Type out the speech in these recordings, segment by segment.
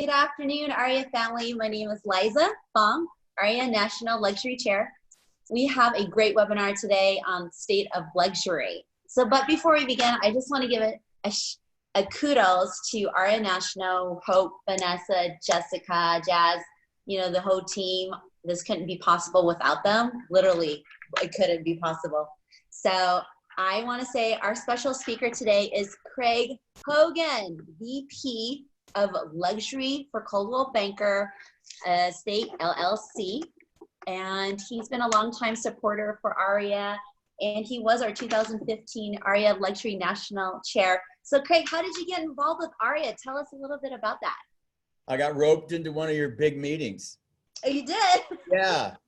Good afternoon, AREAA family. My name is Liza Fong, AREAA National Luxury Chair. We have a great webinar today on state of luxury. But before we begin, I just want to give a kudos to AREAA National, Hope, Vanessa, Jessica, Jazz, the whole team. This couldn't be possible without them. Literally, it couldn't be possible. So I want to say our special speaker today is Craig Hogan, VP of Luxury for Coldwell Banker Estate LLC. And he's been a longtime supporter for AREAA, and he was our 2015 AREAA Luxury National Chair. So Craig, how did you get involved with AREAA? Tell us a little bit about that. I got roped into one of your big meetings. Oh, you did?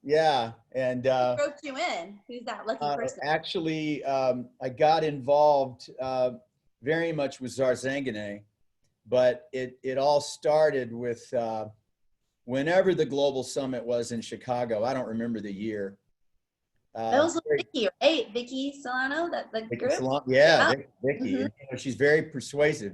Yeah. And who roped you in? Who's that lucky person? Actually, I got involved very much with Zarzangane, but it all started with whenever the Global Summit was in Chicago. I don't remember the year. That was with Vicky, right? Vicky Solano, the group? Yeah. Vicky. Mm-hmm. And, she's very persuasive,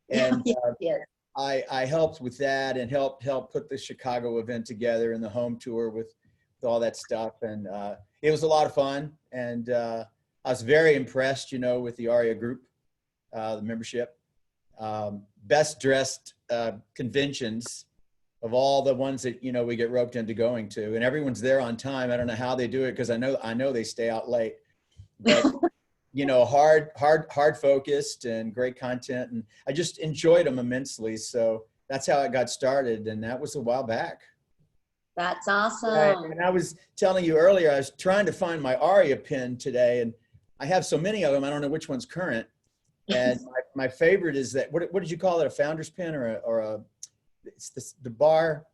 And yes. I helped with that and helped put the Chicago event together and the home tour with all that stuff. And it was a lot of fun. And I was very impressed, with the AREAA group, the membership. Best dressed conventions of all the ones that, we get roped into going to, and everyone's there on time. I don't know how they do it, because I know they stay out late, but hard focused and great content. And I just enjoyed them immensely. So that's how it got started. And that was a while back. That's awesome. Right. And I was telling you earlier, I was trying to find my AREAA pin today, and I have so many of them, I don't know which one's current. And my favorite is that, what did you call it? A founder's pin or a it's the bar?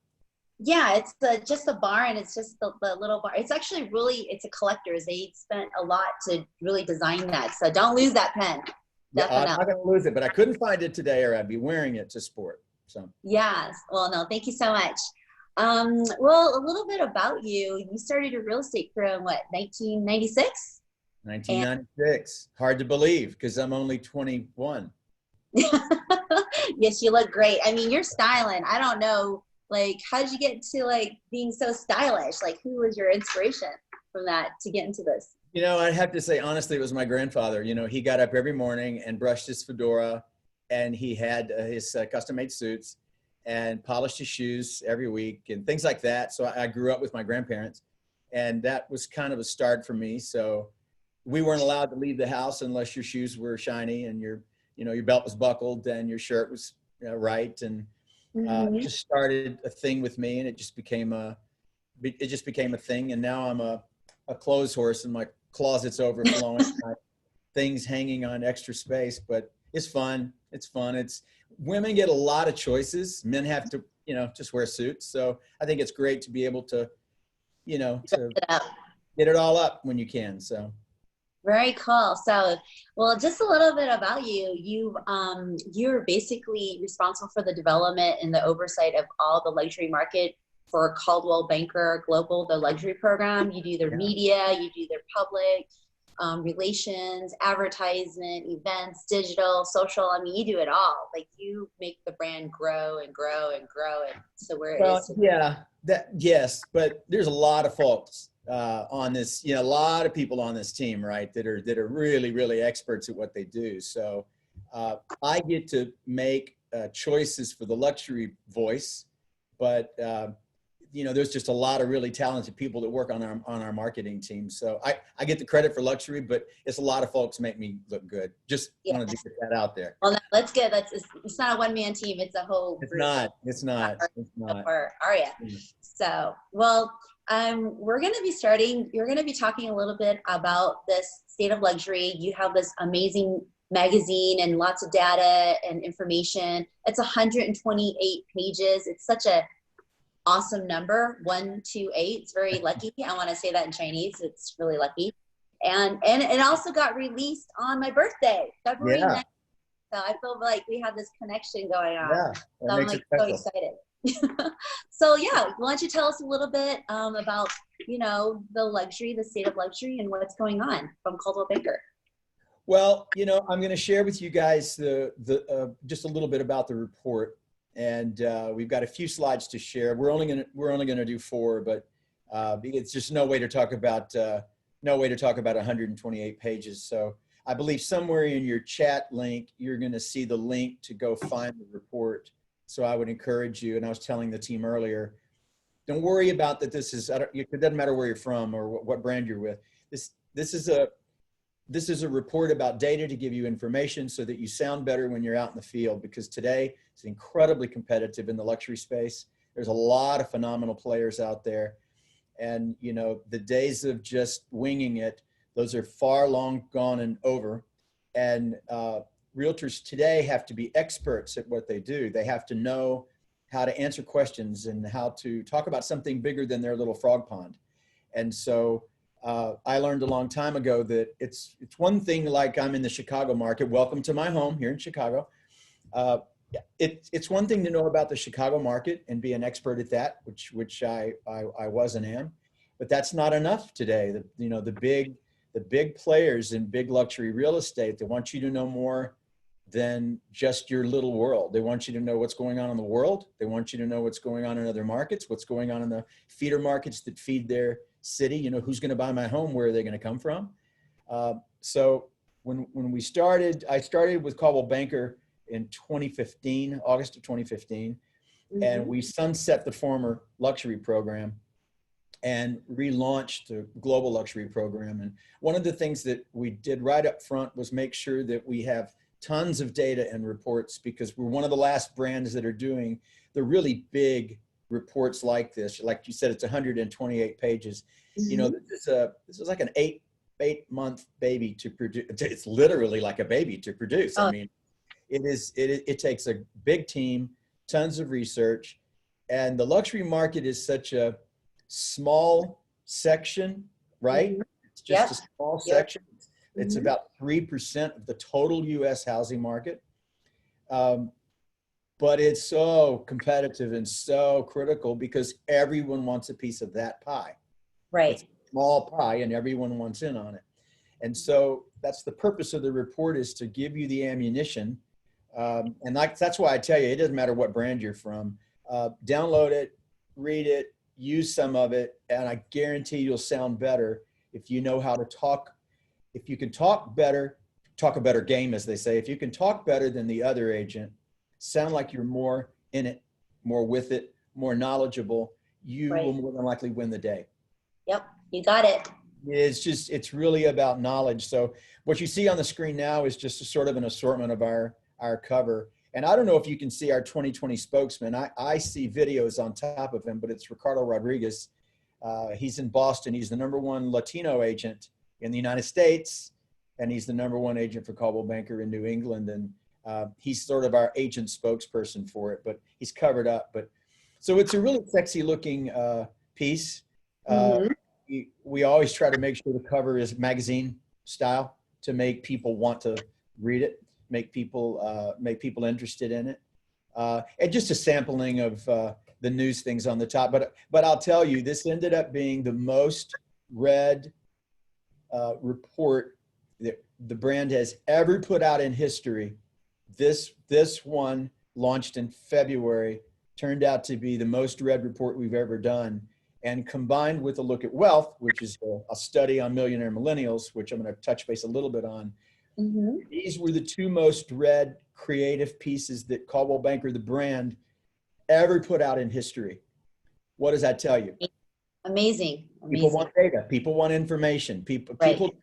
Yeah, it's just the bar, and it's just the little bar. It's actually it's a collector's. They spent a lot to really design that. So don't lose that pen. Yeah, I'm not going to lose it, but I couldn't find it today, or I'd be wearing it to sport. So. Yes. Well, no, thank you so much. Well, a little bit about you. You started your real estate career in what, 1996? 1996. Hard to believe, because I'm only 21. Yes, you look great. I mean, you're styling. I don't know, how did you get to being so stylish? Who was your inspiration from that to get into this? I'd have to say, honestly, it was my grandfather. He got up every morning and brushed his fedora, and he had his custom-made suits and polished his shoes every week and things like that. So I grew up with my grandparents, and that was kind of a start for me. So we weren't allowed to leave the house unless your shoes were shiny and your belt was buckled and your shirt was right. And it just started a thing with me, and it just became a thing. And now I'm a clothes horse, and my closet's overflowing, things hanging on extra space, but it's fun. It's women get a lot of choices. Men have to, just wear suits. So I think it's great to be able to, to get it all up when you can. So. Very cool. So, well, just a little bit about you. You're basically responsible for the development and the oversight of all the luxury market for Coldwell Banker Global, the luxury program. You do their media, you do their public relations, advertisement, events, digital, social. I mean, you do it all. You make the brand grow and grow and grow. And so where it is. Yeah, yes, but there's a lot of folks on this, a lot of people on this team, right, that are really, really experts at what they do. So I get to make choices for the luxury voice, but there's just a lot of really talented people that work on our marketing team. So I get the credit for luxury, but it's a lot of folks make me look good. Just wanted to get that out there. Well, that's good. It's not a one-man team. It's a whole group. It's not. For AREAA. So, well, we're going to be starting. You're going to be talking a little bit about this state of luxury. You have this amazing magazine and lots of data and information. It's 128 pages. It's such a awesome number, 128. It's very lucky. I want to say that in Chinese. It's really lucky. And it also got released on my birthday, February 9th. So I feel like we have this connection going on. Yeah, so I'm so excited. So yeah, why don't you tell us a little bit about, the luxury, the state of luxury, and what's going on from Coldwell Banker. Well, I'm going to share with you guys just a little bit about the report. and we've got a few slides to share. We're only gonna do 4, but it's just no way to talk about 128 pages. So I believe somewhere in your chat link, you're gonna see the link to go find the report. So I would encourage you, and I was telling the team earlier, don't worry about that. It doesn't matter where you're from or what brand you're with. This is a report about data to give you information so that you sound better when you're out in the field, because today it's incredibly competitive in the luxury space. There's a lot of phenomenal players out there. And, you know, the days of just winging it, those are far long gone and over. And realtors today have to be experts at what they do. They have to know how to answer questions and how to talk about something bigger than their little frog pond. And so I learned a long time ago that it's one thing, like I'm in the Chicago market. Welcome to my home here in Chicago. It's one thing to know about the Chicago market and be an expert at that, which I was and am, but that's not enough today. The big players in big luxury real estate, they want you to know more than just your little world. They want you to know what's going on in the world. They want you to know what's going on in other markets, what's going on in the feeder markets that feed their city. You know, who's going to buy my home? Where are they going to come from? So when we started, I started with Coldwell Banker in 2015, August of 2015, and we sunset the former luxury program and relaunched the global luxury program. And one of the things that we did right up front was make sure that we have tons of data and reports, because we're one of the last brands that are doing the really big reports like this. Like you said, it's 128 pages. You know, this is like an eight month baby to produce. It's literally like a baby to produce. I mean, it takes a big team, tons of research, and the luxury market is such a small section, right? It's just a small section. It's about 3% of the total U.S. housing market. But it's so competitive and so critical because everyone wants a piece of that pie. Right. It's a small pie and everyone wants in on it. And so that's the purpose of the report, is to give you the ammunition. And that's why I tell you, it doesn't matter what brand you're from. Download it, read it, use some of it, and I guarantee you'll sound better if you know how to talk. If you can talk better, talk a better game, as they say. If you can talk better than the other agent, sound like you're more in it, more with it, more knowledgeable, you will more than likely win the day. Yep, you got it. It's really about knowledge. So what you see on the screen now is just a sort of an assortment of our cover. And I don't know if you can see our 2020 spokesman. I see videos on top of him, but it's Ricardo Rodriguez. He's in Boston. He's the #1 Latino agent in the United States, and he's the #1 agent for Coldwell Banker in New England. And he's sort of our agent spokesperson for it, but he's covered up. But so it's a really sexy looking piece. We always try to make sure the cover is magazine style to make people want to read it, make people interested in it. And just a sampling of the news things on the top. But I'll tell you, this ended up being the most read report that the brand has ever put out in history. This one, launched in February, turned out to be the most read report we've ever done. And combined with a look at wealth, which is a study on millionaire millennials, which I'm going to touch base a little bit on. These were the 2 most read creative pieces that Coldwell Banker, the brand, ever put out in history. What does that tell you? Amazing. People want data. People want information. People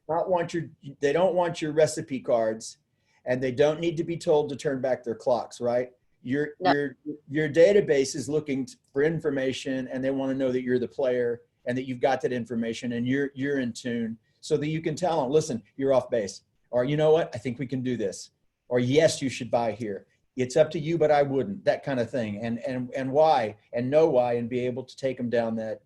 don't want your recipe cards, and they don't need to be told to turn back their clocks, right? Your database is looking for information, and they want to know that you're the player and that you've got that information and you're in tune, so that you can tell them, listen, you're off base, or you know what, I think we can do this, or yes, you should buy here. It's up to you, but I wouldn't, that kind of thing. And why, and know why, and be able to take them down that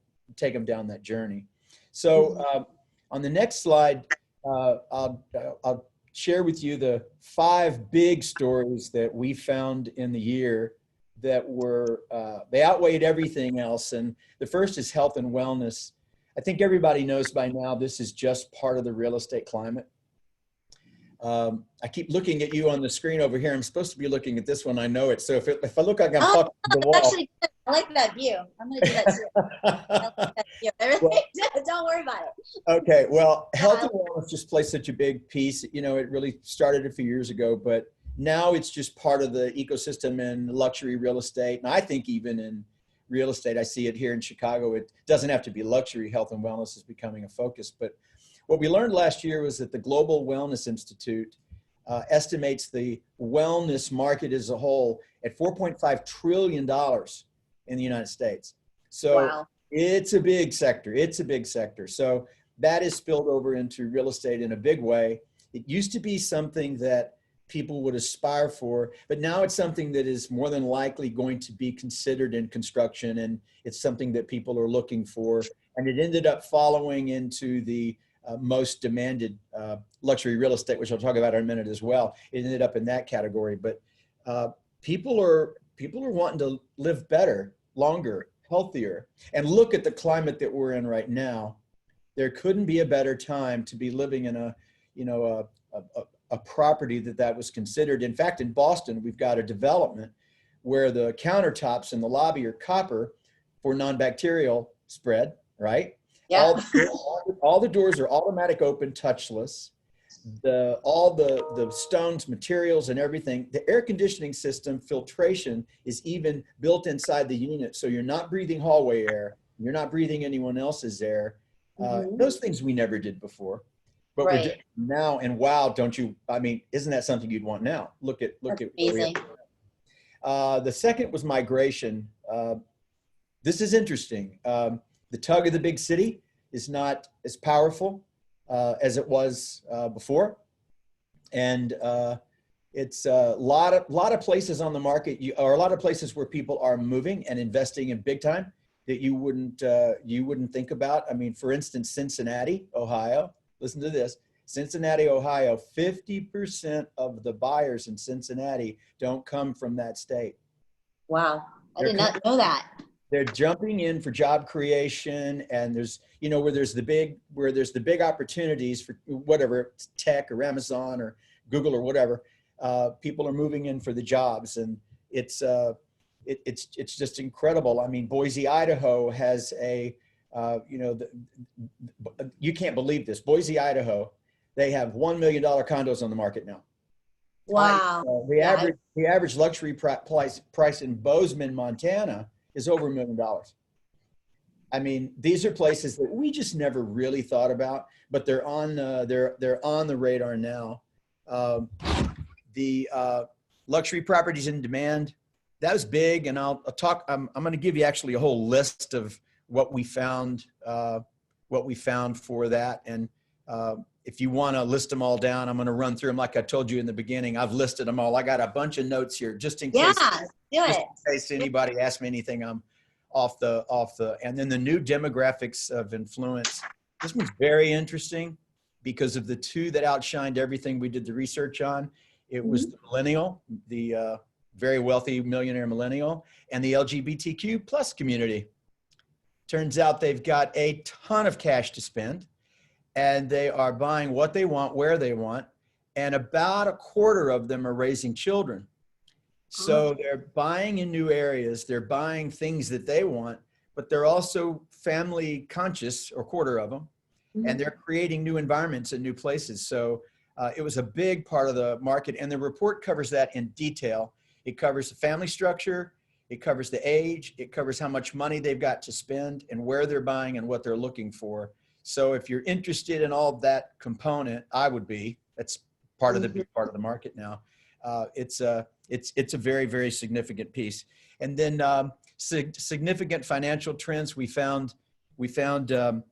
journey. So on the next slide, I'll share with you the 5 big stories that we found in the year that were, they outweighed everything else. And the first is health and wellness. I think everybody knows by now this is just part of the real estate climate. I keep looking at you on the screen over here. I'm supposed to be looking at this one. I know it. So if I look like I'm Oh, talking to the wall. actually good. I like that view. I'm going to do that too. I like that view. I really do. Don't worry about it. Okay. Well, health and wellness just plays such a big piece. You know, it really started a few years ago, but now it's just part of the ecosystem in luxury real estate. And I think even in real estate, I see it here in Chicago. It doesn't have to be luxury. Health and wellness is becoming a focus. But what we learned last year was that the Global Wellness Institute estimates the wellness market as a whole at $4.5 trillion in the United States. So wow. It's a big sector. It's a big sector. So that is spilled over into real estate in a big way. It used to be something that people would aspire for, but now it's something that is more than likely going to be considered in construction, and it's something that people are looking for. And it ended up following into the most demanded luxury real estate, which I'll talk about in a minute as well. It ended up in that category. But people are wanting to live better, longer, healthier, and look at the climate that we're in right now. There couldn't be a better time to be living in a property that was considered. In fact, in Boston, we've got a development where the countertops in the lobby are copper for non-bacterial spread, right? Yeah. All the doors are automatic open, touchless. All the stones, materials, and everything. The air conditioning system filtration is even built inside the unit, so you're not breathing hallway air. You're not breathing anyone else's air. Those things we never did before, but we're doing now. And wow, don't you? I mean, isn't that something you'd want now? Look at amazing. The second was migration. This is interesting. The tug of the big city is not as powerful as it was before, and it's a lot of places on the market, or a lot of places where people are moving and investing in big time that you wouldn't think about. I mean, for instance, Cincinnati, Ohio. Listen to this. Cincinnati, Ohio, 50% of the buyers in Cincinnati don't come from that state. Wow. I did not know that. They're jumping in for job creation, and there's, where there's the big opportunities for whatever, tech or Amazon or Google or whatever, people are moving in for the jobs, and it's just incredible. I mean, Boise, Idaho has you can't believe this. Boise, Idaho, they have $1 million condos on the market now. Wow. The average luxury price in Bozeman, Montana is over $1 million. I mean, these are places that we just never really thought about, but they're on the radar now. The luxury properties in demand, that was big, and I'm going to give you actually a whole list of what we found for that. And if you want to list them all down, I'm going to run through them like I told you in the beginning. I've listed them all. I got a bunch of notes here just in case. Yeah, do it. In case anybody asks me anything, I'm off the. And then the new demographics of influence. This one's very interesting because of the two that outshined everything we did the research on. It was the millennial, the very wealthy millionaire millennial, and the LGBTQ plus community. Turns out they've got a ton of cash to spend, and they are buying what they want, where they want, and about a quarter of them are raising children. So they're buying in new areas, they're buying things that they want, but they're also family conscious, or a quarter of them, and they're creating new environments in new places. So it was a big part of the market, and the report covers that in detail. It covers the family structure, it covers the age, it covers how much money they've got to spend and where they're buying and what they're looking for. So if you're interested in all that component, I would be. That's part of the big part of the market now. It's a very, very significant piece. And then significant financial trends we found. The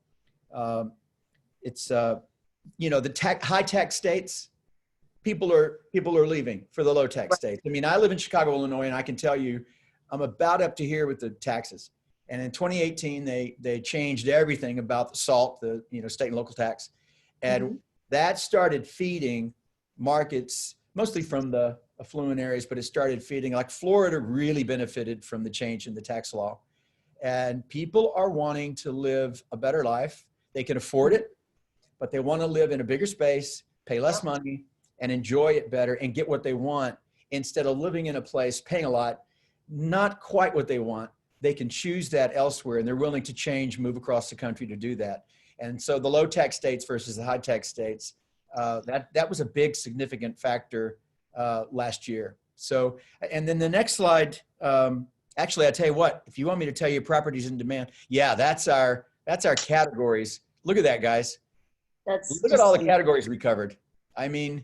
high tax states. People are leaving for the low tax states. I mean, I live in Chicago, Illinois, and I can tell you, I'm about up to here with the taxes. And in 2018, they changed everything about the SALT, the state and local tax, and that started feeding markets mostly from the affluent areas, but it started feeding, like Florida really benefited from the change in the tax law, and people are wanting to live a better life. They can afford it, but they want to live in a bigger space, pay less money, and enjoy it better and get what they want instead of living in a place, paying a lot, not quite what they want. They can choose that elsewhere, and they're willing to change, move across the country to do that. And so the low tax states versus the high tax states, that was a big significant factor last year. So, and then the next slide, actually, I tell you what, if you want me to tell you properties in demand, yeah, that's our categories. Look at that, guys. Look at all the categories we covered. I mean,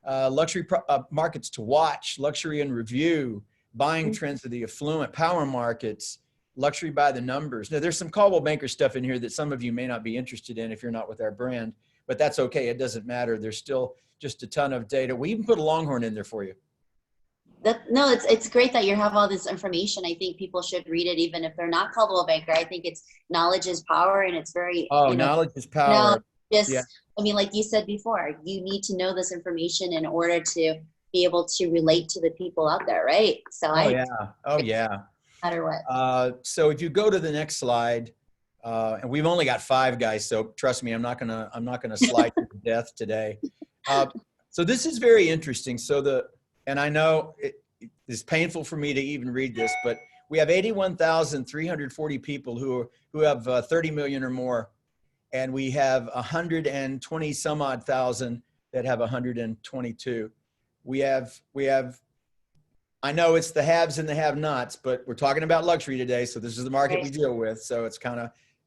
luxury markets to watch, luxury and review, buying trends of the affluent, power markets, luxury by the numbers. Now, there's some Caldwell Banker stuff in here that some of you may not be interested in if you're not with our brand, but that's okay. It doesn't matter. There's still just a ton of data. We even put a Longhorn in there for you. No, it's great that you have all this information. I think people should read it, even if they're not Caldwell Banker. I think it's knowledge is power, and it's very, knowledge is power. Yeah. I mean, like you said before, you need to know this information in order to be able to relate to the people out there, right? So oh yeah. No matter what. So if you go to the next slide, and we've only got 5 guys, so trust me, I'm not gonna slide you to death today. So this is very interesting. And I know it's painful for me to even read this, but we have 81,340 people who have 30 million or more, and we have 120 some odd thousand that have 122. We have. I know it's the haves and the have-nots, but we're talking about luxury today, so this is the market we deal with. So it's kind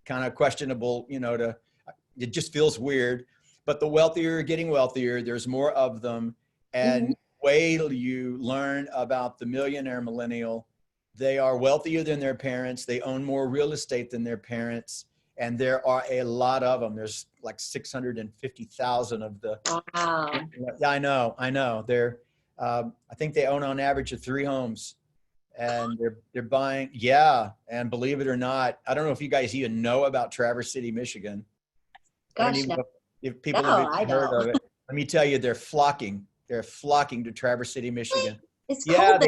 of questionable, it just feels weird. But the wealthier are getting wealthier. There's more of them, and wait till you learn about the millionaire millennial. They are wealthier than their parents. They own more real estate than their parents. And there are a lot of them. There's like 650,000 of the. Wow. I know. They're, I think they own on average of 3 homes, and they're buying. Yeah. And believe it or not, I don't know if you guys even know about Traverse City, Michigan. Gosh, I don't even know if people have even heard of it. Let me tell you, they're flocking. They're flocking to Traverse City, Michigan. It's cold.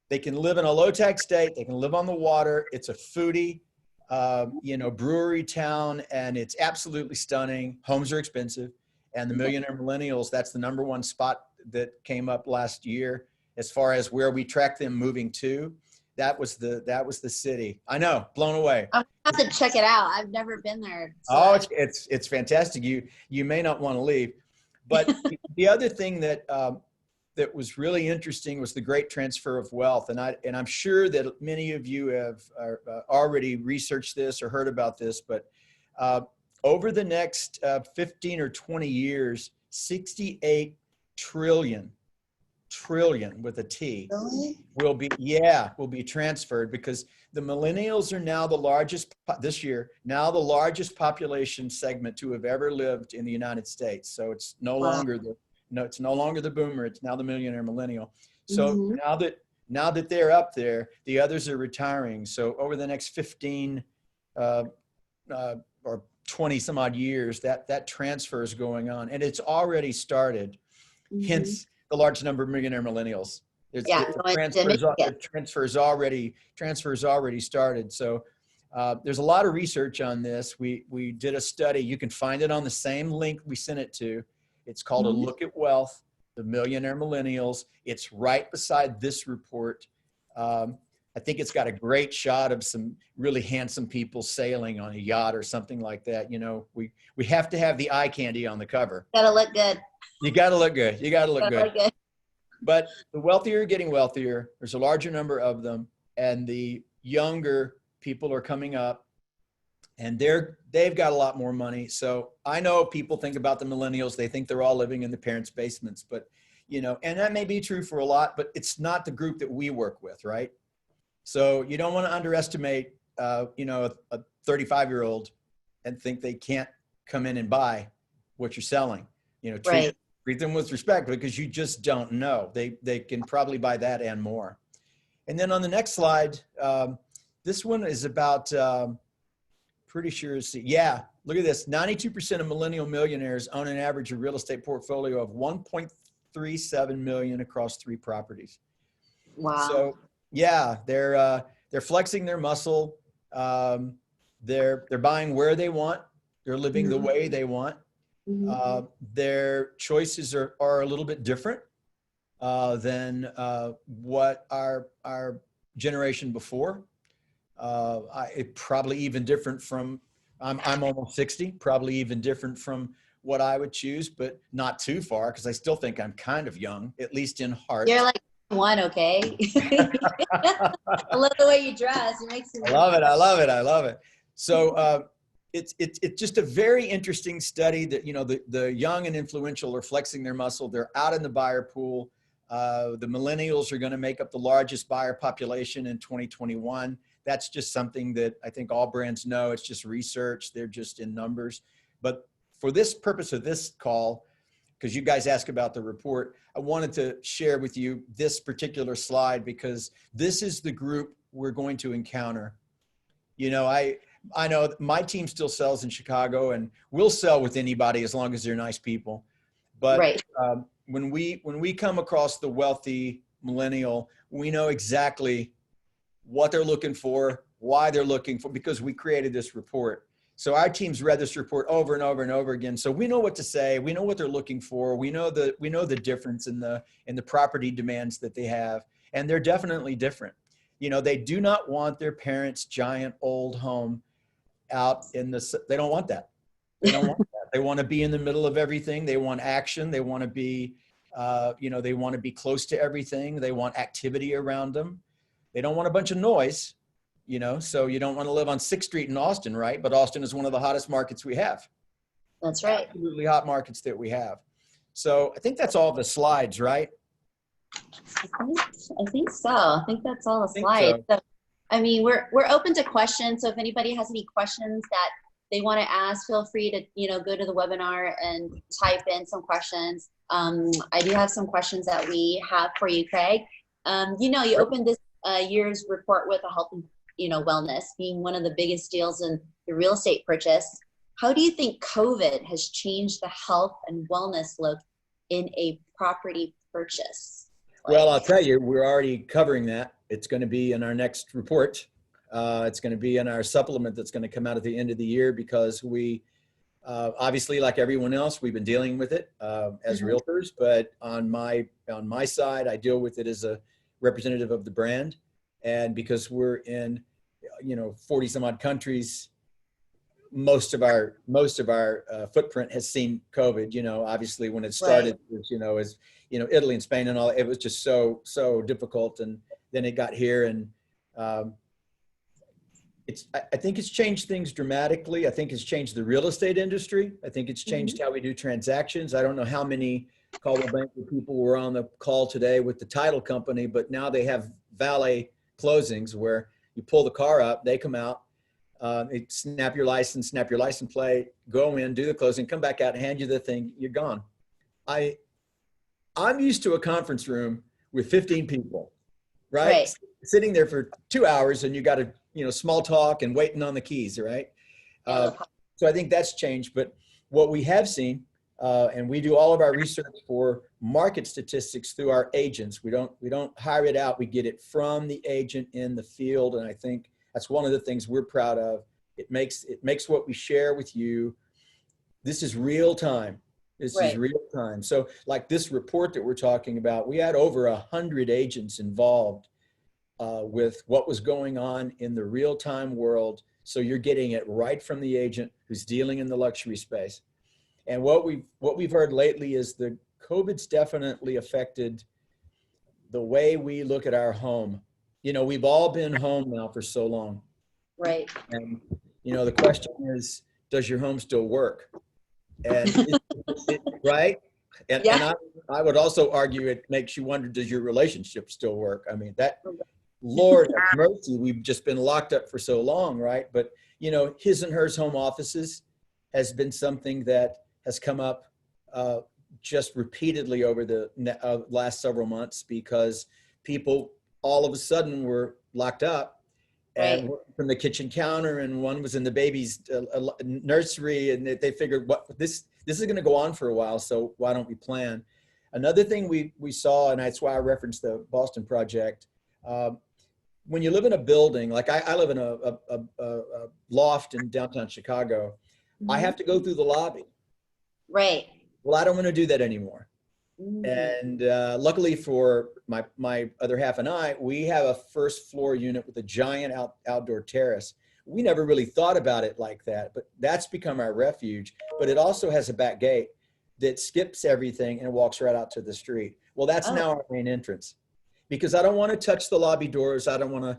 They can live in a low tax state. They can live on the water. It's a foodie, brewery town, and it's absolutely stunning. Homes are expensive, and the millionaire millennials, that's the #1 spot that came up last year as far as where we track them moving to. That was the city. I know, blown away. I'll have to check it out. I've never been there. So. It's fantastic. You may not want to leave. But the other thing that was really interesting was the great transfer of wealth, and I'm sure that many of you have already researched this or heard about this. But over the next 15 or 20 years, 68 trillion with a T will be transferred, because the millennials are now the largest population segment to have ever lived in the United States. So it's no longer the boomer, it's now the millionaire millennial. So now that they're up there, the others are retiring. So over the next 15 or 20 some odd years, that transfer is going on, and it's already started. Hence the large number of millionaire millennials. The transfer's already started. So there's a lot of research on this. We did a study. You can find it on the same link we sent it to. It's called A Look at Wealth, the Millionaire Millennials. It's right beside this report. I think it's got a great shot of some really handsome people sailing on a yacht or something like that. We have to have the eye candy on the cover. Gotta look good. You gotta look good. You gotta look good. But the wealthier are getting wealthier. There's a larger number of them, and the younger people are coming up, and they've got a lot more money. So I know people think about the millennials. They think they're all living in their parents' basements, but and that may be true for a lot, but it's not the group that we work with, right? So you don't want to underestimate, a 35-year-old and think they can't come in and buy what you're selling. Treat them with respect, because you just don't know. They can probably buy that and more. And then on the next slide, this one is about, pretty sure look at this. 92% of millennial millionaires own an average real estate portfolio of 1.37 million across 3 properties. Wow. So they're flexing their muscle. They're buying where they want. They're living the way they want. Mhm. Their choices are a little bit different than what our generation before. It probably even different from, I'm almost 60, probably even different from what I would choose, but not too far because I still think I'm kind of young, at least in You're heart. like one, okay? I love the way you dress. It makes you I look love it. young. I love it. I love it. So it's just a very interesting study that, you know, the young and influential are flexing their muscle. They're out in the buyer pool. The millennials are going to make up the largest buyer population in 2021. That's just something that I think all brands know. It's just research. They're just in numbers. But for this purpose of this call, because you guys asked about the report, I wanted to share with you this particular slide because this is the group we're going to encounter. You know, I know my team still sells in Chicago, and we'll sell with anybody as long as they're nice people. But Right. when we come across the wealthy millennial, we know exactly what they're looking for, why they're looking for, because we created this report. So our team's read this report over and over and over again. So we know what to say. We know what they're looking for. We know the difference in the property demands that they have, and they're definitely different. You know, they do not want their parents' giant old home out in the. They don't want that. They don't want that. They want to be in the middle of everything. They want action. They want to be, they want to be close to everything. They want activity around them. They don't want a bunch of noise, you know, so you don't want to live on 6th Street in Austin, right? But Austin is one of the hottest markets we have. That's right. Absolutely hot markets that we have. So I think that's all the slides, right? I think so. I think that's all the I think slides. so. So, I mean, we're open to questions. So if anybody has any questions that they want to ask, feel free to, go to the webinar and type in some questions. I do have some questions that we have for you, Craig. You opened this year's report with a health and, wellness being one of the biggest deals in the real estate purchase. How do you think COVID has changed the health and wellness look in a property purchase? Well, I'll tell you, we're already covering that. It's going to be in our next report. It's going to be in our supplement that's going to come out at the end of the year because we, obviously, like everyone else, we've been dealing with it as realtors. But on my side, I deal with it as a representative of the brand, and because we're in, 40 some odd countries, most of our footprint has seen COVID. Obviously when it started, as Italy and Spain and all, it was just so difficult, and then it got here, and I think it's changed things dramatically. I think it's changed the real estate industry. I think it's changed how we do transactions. I don't know how many Caldwell Banker people were on the call today with the title company, but now they have valet closings where you pull the car up, they come out, they snap your license plate, go in, do the closing, come back out, hand you the thing, you're gone. I'm used to a conference room with 15 people, right? Sitting there for 2 hours, and you got to, small talk and waiting on the keys, right? So I think that's changed. But what we have seen, and we do all of our research for market statistics through our agents. We don't hire it out. We get it from the agent in the field, and I think that's one of the things we're proud of. It makes what we share with you. This is real time. This is real time. So like this report that we're talking about, we had over 100 agents involved with what was going on in the real time world. So you're getting it right from the agent who's dealing in the luxury space. And what we've heard lately is the COVID's definitely affected the way we look at our home. We've all been home now for so long. Right. And, the question is, does your home still work? And right? And I would also argue it makes you wonder, does your relationship still work? I mean, that, Lord have mercy, we've just been locked up for so long, right? But, his and hers home offices has been something that has come up just repeatedly over the last several months because people all of a sudden were locked up and from the kitchen counter, and one was in the baby's nursery, and they figured, what this is going to go on for a while, so why don't we plan? Another thing we saw, and that's why I referenced the Boston project, when you live in a building, like I live in a loft in downtown Chicago, I have to go through the lobby. Right. Well, I don't want to do that anymore. Mm. And luckily for my other half and I, we have a first floor unit with a giant outdoor terrace. We never really thought about it like that, but that's become our refuge. But it also has a back gate that skips everything and walks right out to the street. Well, that's now our main entrance, because I don't want to touch the lobby doors. I don't want to,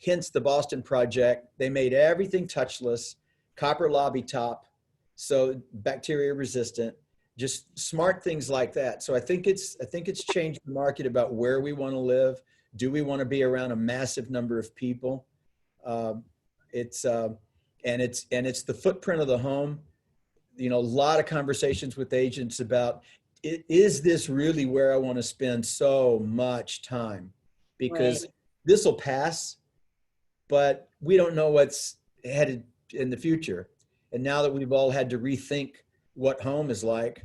hence the Boston project. They made everything touchless, copper lobby top, so bacteria resistant, just smart things like that. So I think it's changed the market about where we want to live. Do we want to be around a massive number of people? It's the footprint of the home. You know, a lot of conversations with agents about, is this really where I want to spend so much time? Because this will pass, but we don't know what's headed in the future. And now that we've all had to rethink what home is like,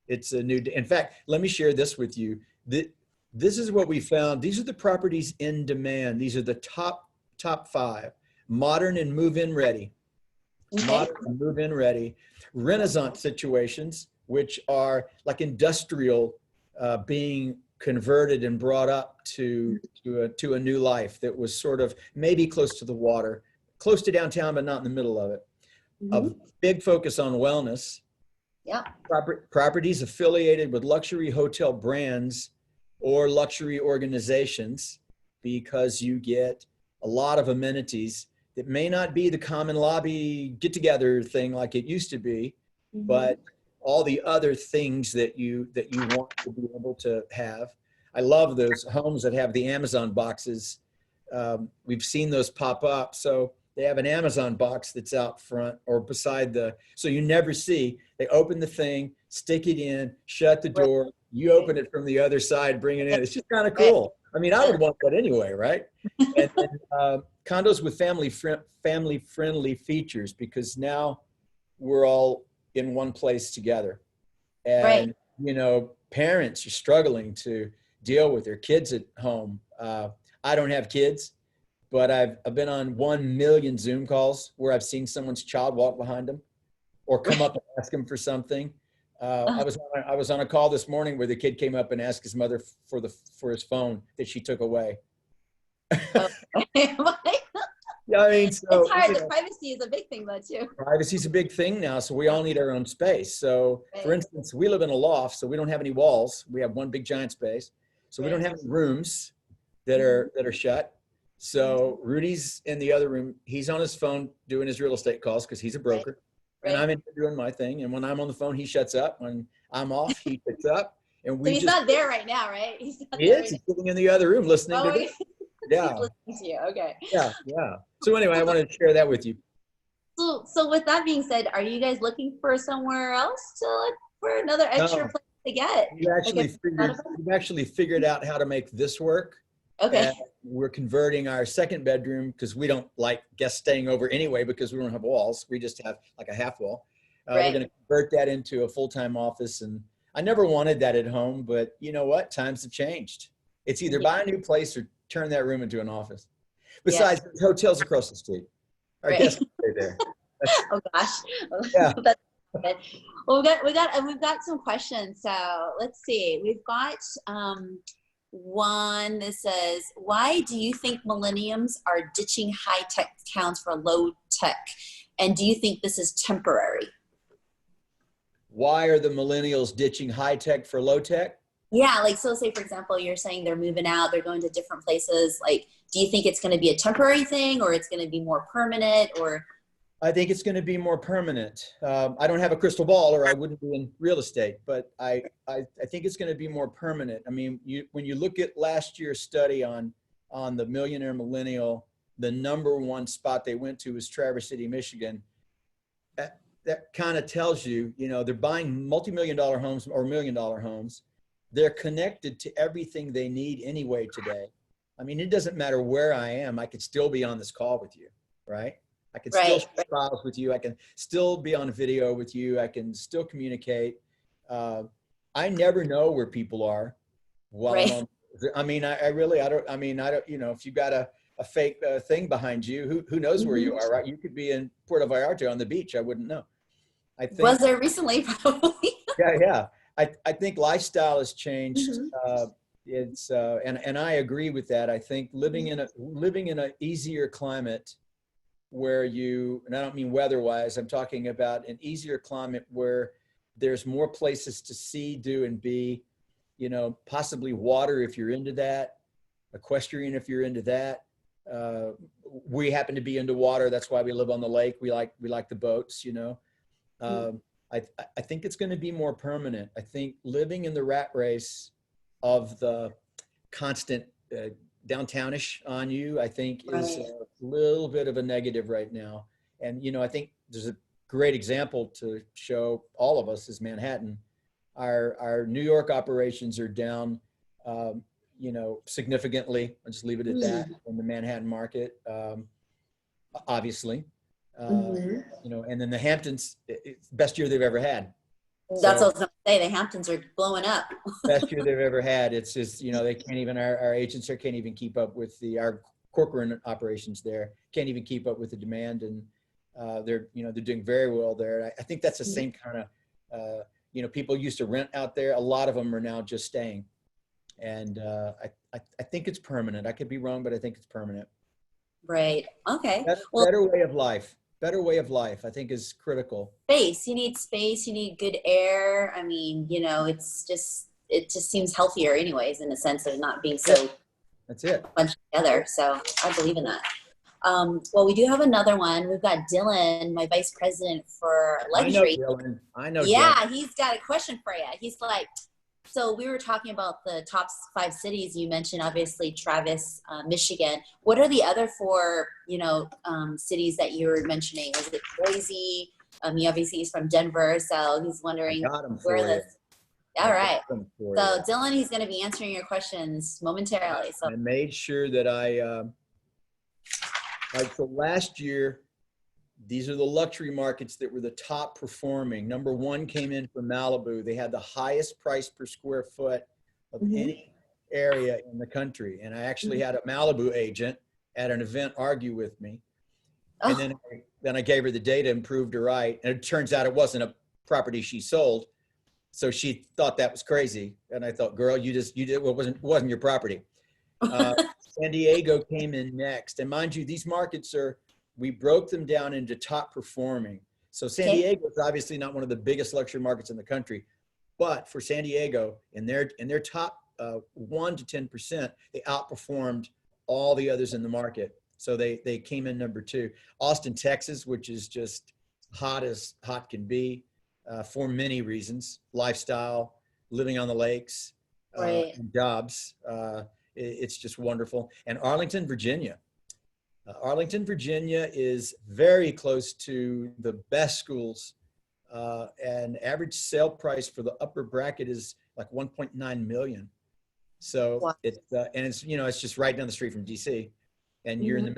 it's a new day. In fact, let me share this with you. This is what we found. These are the properties in demand. These are the top 5. Modern and move-in ready. Okay. Modern and move-in ready. Renaissance situations, which are like industrial, being converted and brought up to a new life that was sort of maybe close to the water, close to downtown, but not in the middle of it. A big focus on wellness. Yeah. Properties affiliated with luxury hotel brands or luxury organizations, because you get a lot of amenities that may not be the common lobby get-together thing like it used to be, but all the other things that you want to be able to have. I love those homes that have the Amazon boxes. We've seen those pop up. So they have an Amazon box that's out front or beside so you never see. They open the thing, stick it in, shut the door. You open it from the other side, bring it in. It's just kind of cool. I mean, I would want that anyway, right? And condos with family-friendly features, because now we're all in one place together. And, you know, parents are struggling to deal with their kids at home. I don't have kids, but I've been on 1 million Zoom calls where I've seen someone's child walk behind them or come up and ask them for something. I was on a call this morning where the kid came up and asked his mother for his phone that she took away. Yeah, I mean, so it's hard. The privacy is a big thing, though, too. Privacy is a big thing now, so we all need our own space. So, for instance, we live in a loft, so we don't have any walls. We have one big giant space, so we don't have any rooms that are shut. So Rudy's in the other room. He's on his phone doing his real estate calls because he's a broker, and I'm in doing my thing. And when I'm on the phone, he shuts up. When I'm off, he picks up. And so he's not there right now, right? He's sitting in the other room listening to this. Yeah. He's listening to you. Okay. Yeah. So anyway, I wanted to share that with you. So with that being said, are you guys looking for somewhere else to look for another extra place to get? We've actually figured out how to make this work. Okay. And we're converting our second bedroom, because we don't like guests staying over anyway, because we don't have walls. We just have like a half wall. We're going to convert that into a full-time office. And I never wanted that at home, but you know what? Times have changed. It's either buy a new place or turn that room into an office. Besides, there's hotels across the street. Our guests can stay there. Oh gosh. Yeah. That's good. Well, we've got some questions. So let's see. We've got one that says, why do you think millennials are ditching high-tech towns for low-tech? And do you think this is temporary? Why are the millennials ditching high-tech for low-tech? Yeah, like, so say, for example, you're saying they're moving out, they're going to different places. Like, do you think it's going to be a temporary thing, or it's going to be more permanent, or? I think it's going to be more permanent. I don't have a crystal ball, or I wouldn't be in real estate, but I think it's going to be more permanent. I mean, when you look at last year's study on the millionaire millennial, the #1 spot they went to was Traverse City, Michigan. That kind of tells you, you know, they're buying multi-million-dollar homes or million-dollar homes. They're connected to everything they need anyway today. I mean, it doesn't matter where I am. I could still be on this call with you, right? I can still share files with you. I can still be on video with you. I can still communicate. I never know where people are while I'm on. I mean, I don't, you know, if you got a fake thing behind you, who knows where you are, right? You could be in Puerto Vallarta on the beach. I wouldn't know. I think, Was there recently, probably? yeah. I think lifestyle has changed. Mhm. And I agree with that. I think living in an easier climate where and I don't mean weather-wise, I'm talking about an easier climate where there's more places to see, do, and be, possibly water if you're into that, equestrian if you're into that. We happen to be into water. That's why we live on the lake. We like the boats, I think it's going to be more permanent. I think living in the rat race of the constant downtownish on you, I think is Right. a little bit of a negative right now. And, I think there's a great example to show all of us is Manhattan. Our New York operations are down, significantly. I'll just leave it at that in the Manhattan market, obviously. Mm-hmm. And then the Hamptons, it's the best year they've ever had. That's what I So was going to say. The Hamptons are blowing up. best year they've ever had. It's just, they can't even, our agents there can't even keep up with our corporate operations there, can't even keep up with the demand. And they're doing very well there. I think that's the same kind of, people used to rent out there. A lot of them are now just staying. And I think it's permanent. I could be wrong, but I think it's permanent. Right. Okay. Well, Better way of life. Better way of life, I think, is critical. space. You need space. You need good air. I mean, it just seems healthier, anyways, in the sense of not being so That's it. bunched together. So I believe in that. Well, we do have another one. We've got Dylan, my vice president for luxury. I know Yeah, Dylan. he's got a question for you. He's like, so we were talking about the top 5 cities. You mentioned obviously Travis, Michigan. What are the other 4, cities that you were mentioning? Was it Boise? He obviously is from Denver, so he's wondering where the. All right. So Dylan, he's going to be answering your questions momentarily. So I made sure that so last year, these are the luxury markets that were the top performing. Number 1 came in from Malibu. They had the highest price per square foot of any area in the country. And I actually had a Malibu agent at an event argue with me. And then I gave her the data and proved her right. And it turns out it wasn't a property she sold. So she thought that was crazy. And I thought, girl, you did, it wasn't your property. San Diego came in next. And mind you, these markets we broke them down into top performing. So San Diego is obviously not one of the biggest luxury markets in the country, but for San Diego, in their top 1 to 10%, they outperformed all the others in the market. So they came in number 2. Austin, Texas, which is just hot as hot can be, for many reasons: lifestyle, living on the lakes, and jobs. It's just wonderful. And Arlington, Virginia. Arlington, Virginia is very close to the best schools, and average sale price for the upper bracket is like 1.9 million. So it's it's just right down the street from DC, and you're in the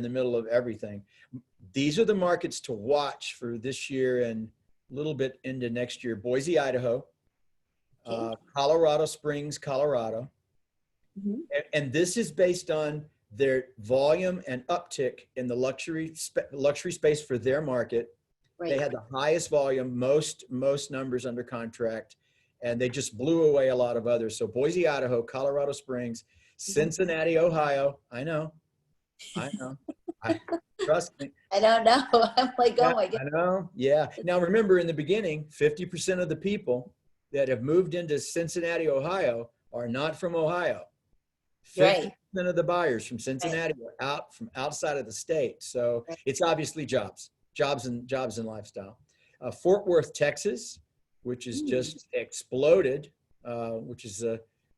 middle of everything. These are the markets to watch for this year and a little bit into next year: Boise, Idaho, Colorado Springs, Colorado, and this is based on their volume and uptick in the luxury space for their market. Right. They had the highest volume, most numbers under contract, and they just blew away a lot of others. So Boise, Idaho, Colorado Springs, Cincinnati, Ohio. I know. Trust me. I don't know. I'm like, oh my God. I know. Yeah. Now remember, in the beginning, 50% of the people that have moved into Cincinnati, Ohio, are not from Ohio. 50% of the buyers from Cincinnati are from outside of the state. So it's obviously jobs and lifestyle. Fort Worth, Texas, which is just exploded, which is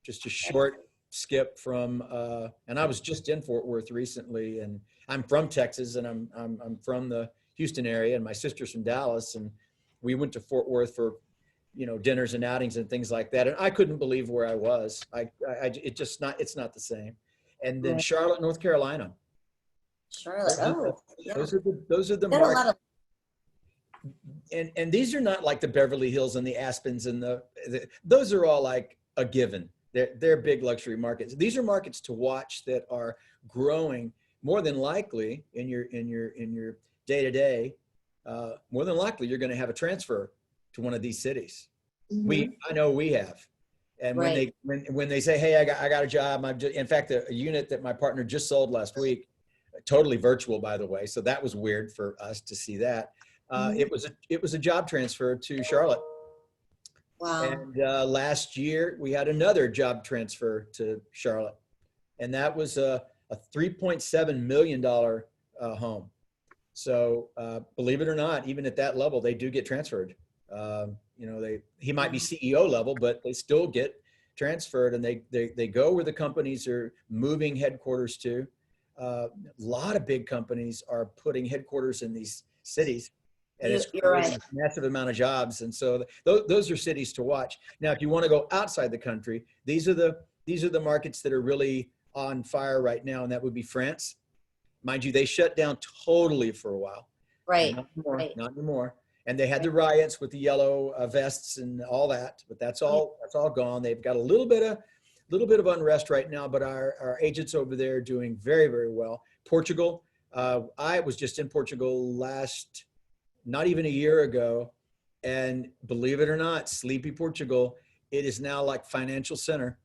just a short skip from, and I was just in Fort Worth recently, and I'm from Texas, and I'm from the Houston area, and my sister's from Dallas, and we went to Fort Worth for dinners and outings and things like that. And I couldn't believe where I was. It's not the same. And then Charlotte, North Carolina. Charlotte. Those are the markets. And these are not like the Beverly Hills and the Aspens and those are all like a given. They're big luxury markets. These are markets to watch that are growing more than likely in your day-to-day. more than likely you're going to have a transfer to one of these cities. Mhm. I know we have. And Right. when they say, hey, I got a job, in fact, a unit that my partner just sold last week, totally virtual, by the way. So that was weird for us to see that. Mhm. It was a job transfer to Charlotte. Wow. And last year we had another job transfer to Charlotte, and that was a $3.7 million home. So believe it or not, even at that level, they do get transferred. He might be CEO level, but they still get transferred, and they go where the companies are moving headquarters to. A lot of big companies are putting headquarters in these cities, and it's You're creating right. a massive amount of jobs. And so those are cities to watch. Now, if you want to go outside the country, these are the markets that are really on fire right now, and that would be France. Mind you, they shut down totally for a while. Right. Not anymore, Right. not anymore. And they had Right. the riots with the yellow vests and all that, but that's all gone. They've got a little bit of unrest right now, but our agents over there are doing very, very well. Portugal, I was just in Portugal not even a year ago, and believe it or not, sleepy Portugal, it is now like financial center,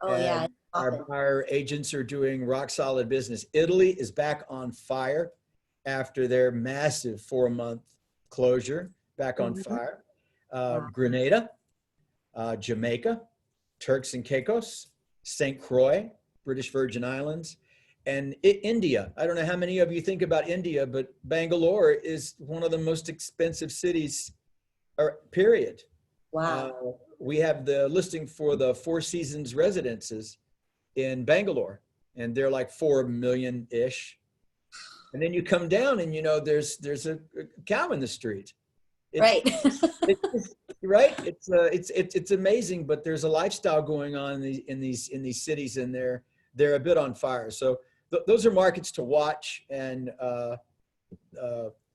Oh yeah. and It's popping. our agents are doing rock solid business. Italy is back on fire after their massive 4-month closure, back on Mhm. fire. Wow. Grenada, Jamaica, Turks and Caicos, St. Croix, British Virgin Islands, and India. I don't know how many of you think about India, but Bangalore is one of the most expensive cities, period. Uh, Wow. we have the listing for the Four Seasons residences in Bangalore, and they're like 4 million ish. And then you come down, and there's a cow in the street. It's Right. it's right. It's amazing, but there's a lifestyle going on in these cities, and they're a bit on fire. So those are markets to watch. And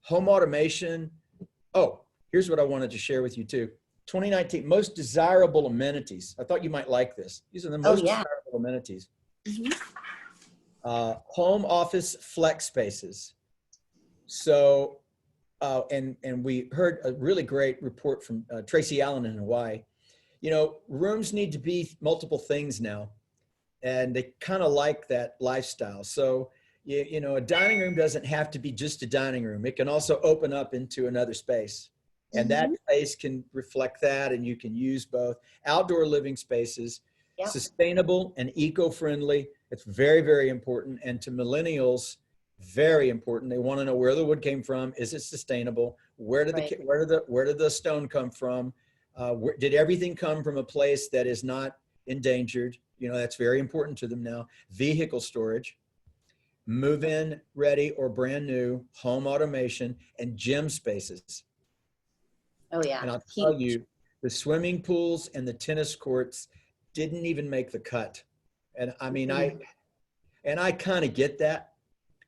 home automation. Oh, here's what I wanted to share with you too. 2019 most desirable amenities. I thought you might like this. These are the Oh most yeah. desirable amenities. Mhm. Home office flex spaces. So, and we heard a really great report from Tracy Allen in Hawaii. Rooms need to be multiple things now, and they kind of like that lifestyle. So, a dining room doesn't have to be just a dining room. It can also open up into another space, and that Mhm. space can reflect that, and you can use both. Outdoor living spaces, Yep. sustainable and eco-friendly. It's very, very important. And to millennials, very important. They want to know where the wood came from. Is it sustainable? Right. Where did the stone come from? Did everything come from a place that is not endangered? That's very important to them now. Vehicle storage, move-in ready or brand new, home automation, and gym spaces. Oh yeah. And I'll tell Huge. you, the swimming pools and the tennis courts didn't even make the cut. And I mean, Mhm. I kind of get that.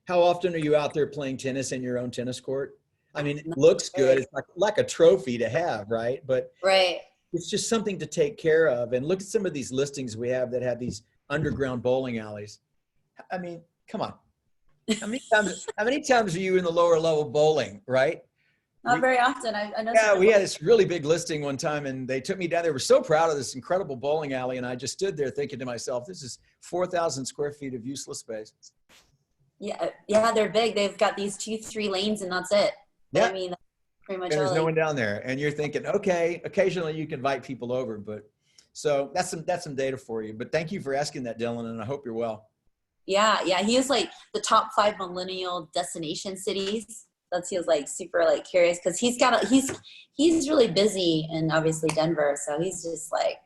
How often are you out there playing tennis in your own tennis court? I mean, it Not looks good. very. It's like a trophy to have, right? But Right. it's just something to take care of. And look at some of these listings we have that have these underground bowling alleys. I mean, come on. How many times are you in the lower level bowling, right? Not We very often. I know some yeah, we people. had this really big listing one time, and they took me down. They were so proud of this incredible bowling alley, and I just stood there thinking to myself, this is 4,000 square feet of useless space. Yeah. Yeah. They're big. They've got these 2, 3 lanes, and that's it. I Yeah. mean, that's pretty much And all there's no they. one down there. And you're thinking, okay, occasionally you can invite people over, but so that's some data for you. But thank you for asking that, Dylan, and I hope you're well. Yeah. Yeah. He is like the top 5 millennial destination cities. That's he was like super like curious because he's really busy in obviously Denver, so he's just like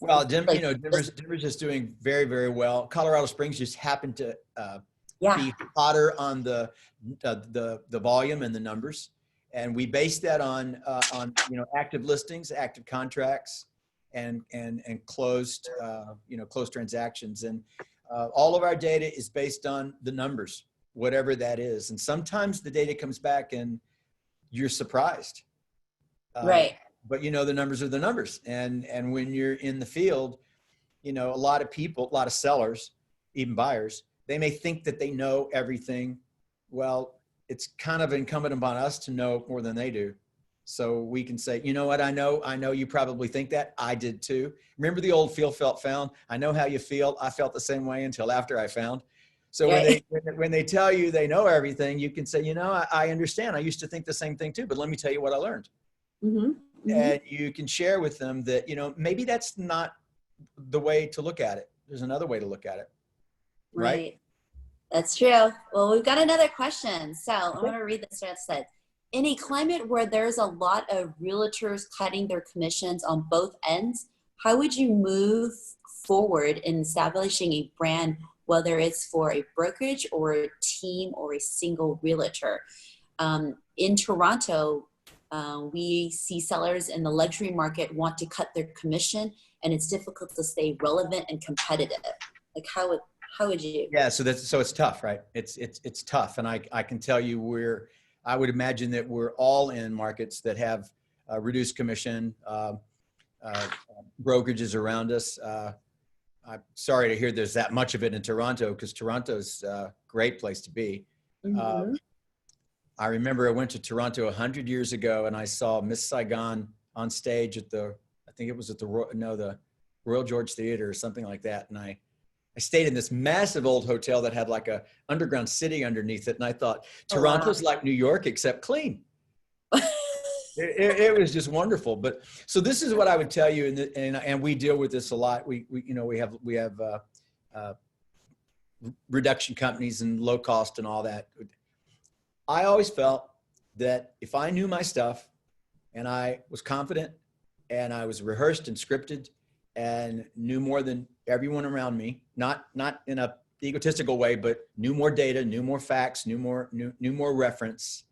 Well, it's like just Denver's just doing very, very well. Colorado Springs just happened to yeah. be hotter on the volume and the numbers, and we base that on active listings, active contracts, and closed closed transactions, and all of our data is based on the numbers, whatever that is. And sometimes the data comes back and you're surprised. Uh, Right. but the numbers are the numbers. And when you're in the field, a lot of people, a lot of sellers, even buyers, they may think that they know everything. Well, it's kind of incumbent upon us to know more than they do. So we can say, you know what, I know you probably think that. I did too. Remember the old feel, felt, found? I know how you feel. I felt the same way until after I found. So when they tell you they know everything, you can say, you know, I understand. I used to think the same thing too, but let me tell you what I learned. Mm-hmm. Mm-hmm. And you can share with them that, you know, maybe that's not the way to look at it. There's another way to look at it. Right? That's true. Well, we've got another question. So I'm going to read this. It said, in a climate where there's a lot of realtors cutting their commissions on both ends, how would you move forward in establishing a brand, whether it's for a brokerage or a team or a single realtor? In Toronto, we see sellers in the luxury market want to cut their commission, and it's difficult to stay relevant and competitive. Like how would you? Yeah, so it's tough, right? It's tough, and I can tell you I would imagine that we're all in markets that have reduced commission brokerages around us. I'm sorry to hear there's that much of it in Toronto, because Toronto's a great place to be. Mm-hmm. I remember I went to Toronto 100 years ago, and I saw Miss Saigon on stage at the Royal George Theater or something like that, and I stayed in this massive old hotel that had like a underground city underneath it. And I thought, Toronto's like New York, except clean. it was just wonderful. But so this is what I would tell you. And we deal with this a lot. We have reduction companies and low cost and all that. I always felt that if I knew my stuff and I was confident and I was rehearsed and scripted and knew more than everyone around me, not in a egotistical way, but knew more data, knew more facts, knew more reference,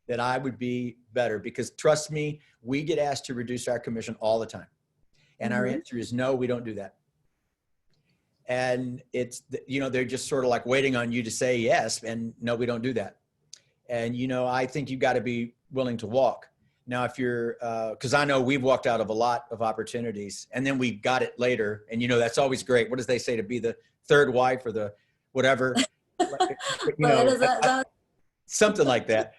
that I would be better. Because trust me, we get asked to reduce our commission all the time. And our answer is no, we don't do that. And it's, you know, they're just sort of like waiting on you to say yes. And no, we don't do that. And, you know, I think you've got to be willing to walk. Now, if you're, because I know we've walked out of a lot of opportunities, and then we got it later. And, you know, that's always great. What does they say, to be the third wife or the whatever? You know, something like that.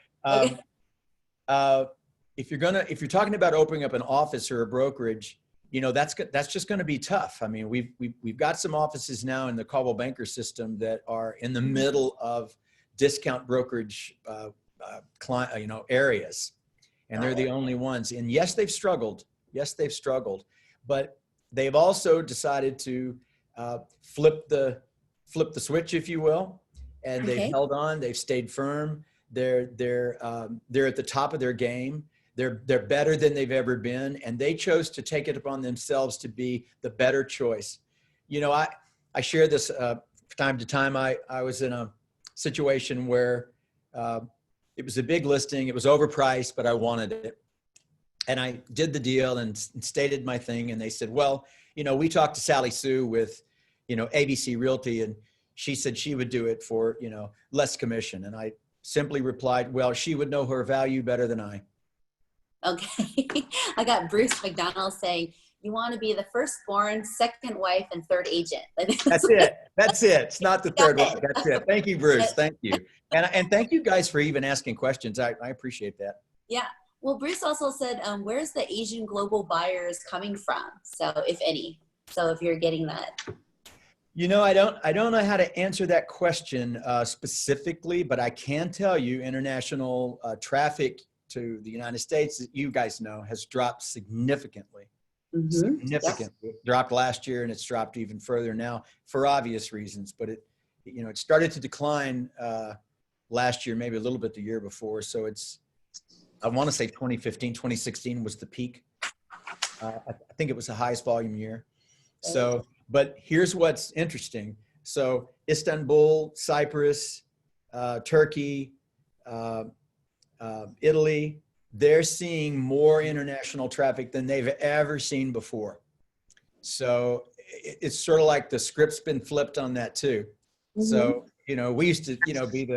If you're talking about opening up an office or a brokerage, you know, that's just going to be tough. I mean, we've got some offices now in the Coldwell Banker system that are in the middle of discount brokerage, client, you know, areas. And they're the only ones. And yes, they've struggled. Yes, they've struggled. But they've also decided to flip the switch, if you will. And they've held on. They've stayed firm. They're at the top of their game. They're better than they've ever been. And they chose to take it upon themselves to be the better choice. You know, I share this from time to time. I was in a situation where it was a big listing. It was overpriced, but I wanted it. And I did the deal and stated my thing. And they said, well, you know, we talked to Sally Sue with, you know, ABC Realty, and she said she would do it for, you know, less commission. And I simply replied, well, she would know her value better than I. Okay. I got Bruce McDonald saying, you want to be the firstborn, second wife, and third agent. That's it. That's it. It's not the third one. That's it. Thank you, Bruce. Thank you. And thank you guys for even asking questions. I appreciate that. Yeah. Well, Bruce also said, where's the Asian global buyers coming from? So if any, so if you're getting that. You know, I don't know how to answer that question specifically, but I can tell you international traffic to the United States, you guys know, has dropped significantly. Significantly. Yes. It dropped last year, and it's dropped even further now for obvious reasons. But it started to decline last year, maybe a little bit the year before. So I want to say 2015, 2016 was the peak. I think it was the highest volume year. So, but here's what's interesting. So Istanbul, Cyprus, Turkey, Italy, they're seeing more international traffic than they've ever seen before. So it's sort of like the script's been flipped on that too. So, you know, we used to, you know, be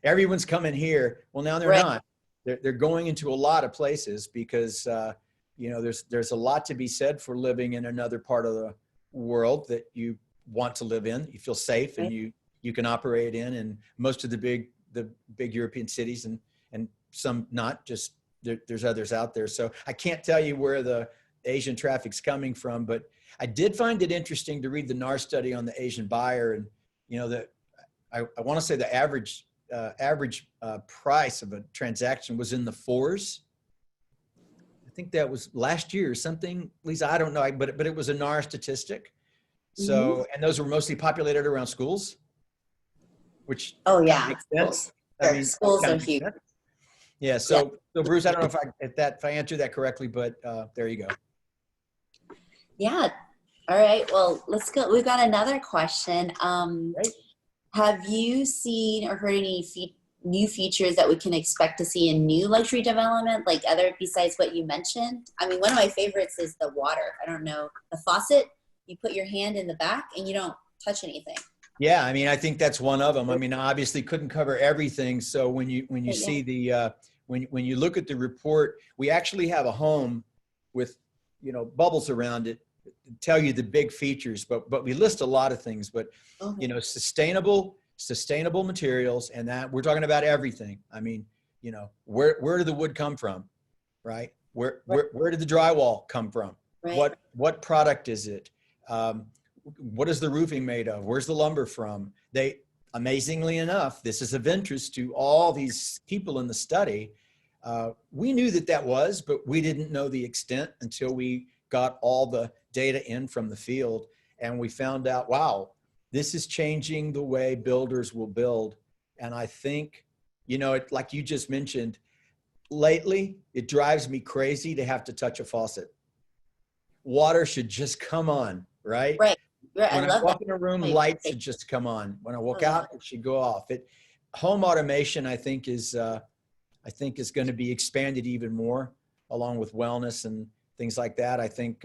everyone's coming here. Well, now they're not. They're going into a lot of places because, you know, there's a lot to be said for living in another part of the world that you want to live in. You feel safe and you can operate in. And most of the big the big European cities and some not, just there's others out there. So I can't tell you where the Asian traffic's coming from, but I did find it interesting to read the NAR study on the Asian buyer. And, you know, I want to say the average price of a transaction was in the fours. I think that was last year or something, Lisa, I don't know, but it was a NAR statistic. So, and those were mostly populated around schools, which makes sense. I mean, schools are huge. Yeah. So Bruce, I don't know if I answered that correctly, but there you go. Yeah. All right. Well, let's go. We've got another question. Right. Have you seen or heard any new features that we can expect to see in new luxury development, like other besides what you mentioned? I mean, one of my favorites is the water. I don't know, the faucet. You put your hand in the back and you don't touch anything. Yeah, I mean, I think that's one of them. I mean, obviously couldn't cover everything. So when you see the when you look at the report, we actually have a home with, you know, bubbles around it tell you the big features, but we list a lot of things. But you know, sustainable materials, and that we're talking about everything. I mean, you know, where did the wood come from, right? Where did the drywall come from? Right. What product is it? What is the roofing made of? Where's the lumber from? They, amazingly enough, this is of interest to all these people in the study. We knew that was, but we didn't know the extent until we got all the data in from the field. And we found out, wow, this is changing the way builders will build. And I think, you know, like you just mentioned, lately, it drives me crazy to have to touch a faucet. Water should just come on, right? Right. When I walk in a room, lights should just come on. When I walk out, it should go off. Home automation, I think, is going to be expanded even more, along with wellness and things like that. I think,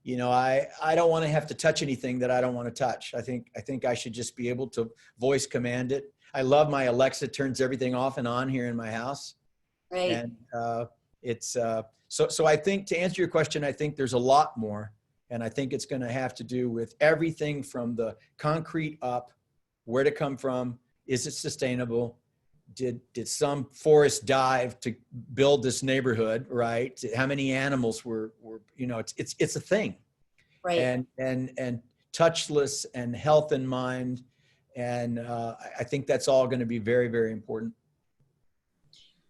you know, I don't want to have to touch anything that I don't want to touch. I think I should just be able to voice command it. I love my Alexa turns everything off and on here in my house. Right. And so I think, to answer your question, I think there's a lot more. And I think it's going to have to do with everything from the concrete up, where to come from, is it sustainable? Did some forest dive to build this neighborhood, right? How many animals were you know, it's a thing. Right. And touchless and health in mind. And I think that's all going to be very, very important.